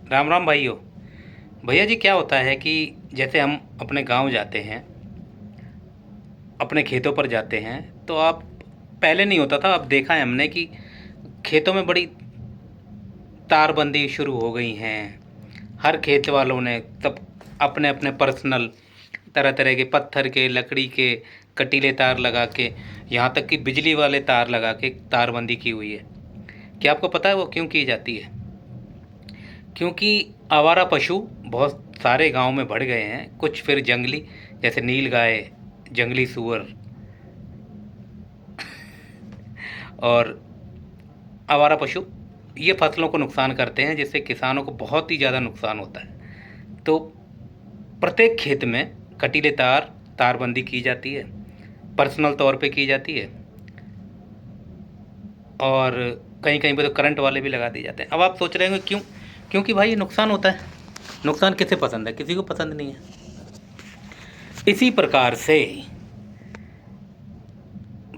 राम राम भाइयों। भैया जी, क्या होता है कि जैसे हम अपने गांव जाते हैं, अपने खेतों पर जाते हैं, तो आप पहले नहीं होता था, अब देखा है हमने कि खेतों में बड़ी तारबंदी शुरू हो गई हैं। हर खेत वालों ने सब अपने अपने पर्सनल तरह तरह के पत्थर के, लकड़ी के कटीले तार लगा के, यहाँ तक कि बिजली वाले तार लगा के तारबंदी की हुई है। क्या आपको पता है वो क्यों की जाती है? क्योंकि आवारा पशु बहुत सारे गांव में बढ़ गए हैं, कुछ फिर जंगली, जैसे नील गाय, जंगली सूअर और आवारा पशु, ये फसलों को नुकसान करते हैं, जिससे किसानों को बहुत ही ज़्यादा नुकसान होता है। तो प्रत्येक खेत में कटीले तार, तारबंदी की जाती है, पर्सनल तौर पे की जाती है, और कहीं कहीं पे तो करंट वाले भी लगा दिए जाते हैं। अब आप सोच रहे होंगे क्यों? क्योंकि भाई ये नुकसान होता है। नुकसान किसे पसंद है? किसी को पसंद नहीं है। इसी प्रकार से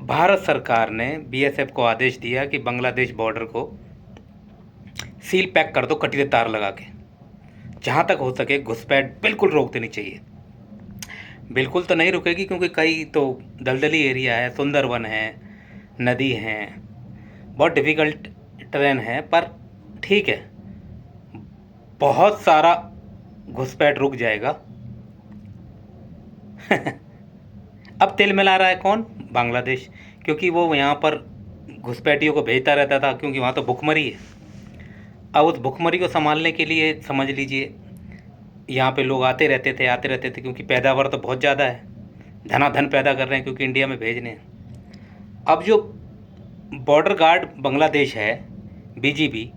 भारत सरकार ने बीएसएफ को आदेश दिया कि बांग्लादेश बॉर्डर को सील पैक कर दो कटीले तार लगा के। जहाँ तक हो सके घुसपैठ बिल्कुल रोक देनी चाहिए। बिल्कुल तो नहीं रुकेगी, क्योंकि कई तो दलदली एरिया है, सुंदरवन है, नदी हैं, बहुत डिफ़िकल्ट ट्रेन है, पर ठीक है, बहुत सारा घुसपैठ रुक जाएगा। अब तिल मिला रहा है कौन? बांग्लादेश, क्योंकि वो यहाँ पर घुसपैठियों को भेजता रहता था, क्योंकि वहाँ तो भुखमरी है। अब उस भुखमरी को संभालने के लिए समझ लीजिए यहाँ पे लोग आते रहते थे, क्योंकि पैदावार तो बहुत ज़्यादा है, धनाधन पैदा कर रहे हैं, क्योंकि इंडिया में भेजने हैं। अब जो बॉर्डर गार्ड बांग्लादेश है, बीजीबी,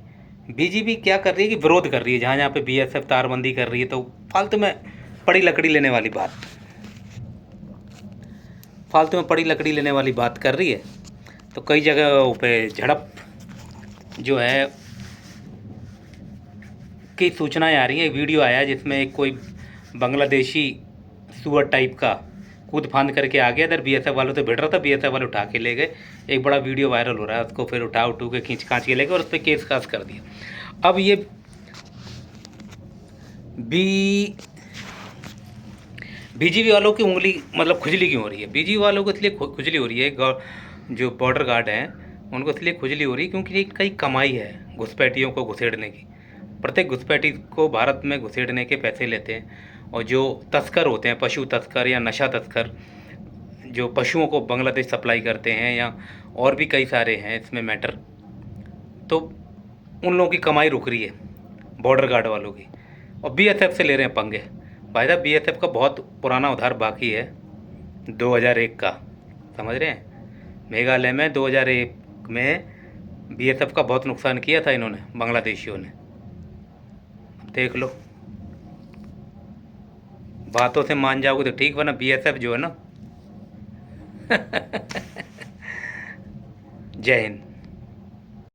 बीजीबी क्या कर रही है कि विरोध कर रही है। जहाँ जहाँ पे बीएसएफ तारबंदी कर रही है, तो फालतू में पड़ी लकड़ी लेने वाली बात, फालतू में पड़ी लकड़ी लेने वाली बात कर रही है। तो कई जगहों पे झड़प जो है की सूचनाएं आ रही हैं। एक वीडियो आया है जिसमें एक कोई बांग्लादेशी सुअर टाइप का कूद फांद करके आ गया, इधर बीएसएफ वालों से भिड़ रहा था, बीएसएफ वाले उठा के ले गए। एक बड़ा वीडियो वायरल हो रहा है, उसको फिर उठा के खींच खाँच के ले गए और उस पर केस खास कर दिया। अब ये बी बीजीपी वालों की उंगली मतलब खुजली क्यों हो रही है? बीजीपी वालों को इसलिए खुजली हो रही है, जो बॉर्डर गार्ड हैं उनको इसलिए खुजली हो रही है क्योंकि ये कई कमाई है घुसपैठियों को घुसेड़ने की। प्रत्येक घुसपैठी को भारत में घुसेड़ने के पैसे लेते हैं, और जो तस्कर होते हैं, पशु तस्कर या नशा तस्कर, जो पशुओं को बांग्लादेश सप्लाई करते हैं, या और भी कई सारे हैं इसमें मैटर, तो उन लोगों की कमाई रुक रही है, बॉर्डर गार्ड वालों की। और बीएसएफ से ले रहे हैं पंगे। भाई साहब, बीएसएफ का बहुत पुराना उधार बाकी है, 2001 का, समझ रहे हैं? मेघालय में 2001 में बीएसएफ का बहुत नुकसान किया था इन्होंने, बांग्लादेशियों ने। देख लो, बातों से मान जाओगे तो ठीक, वरना बीएसएफ जो है ना। जय हिंद।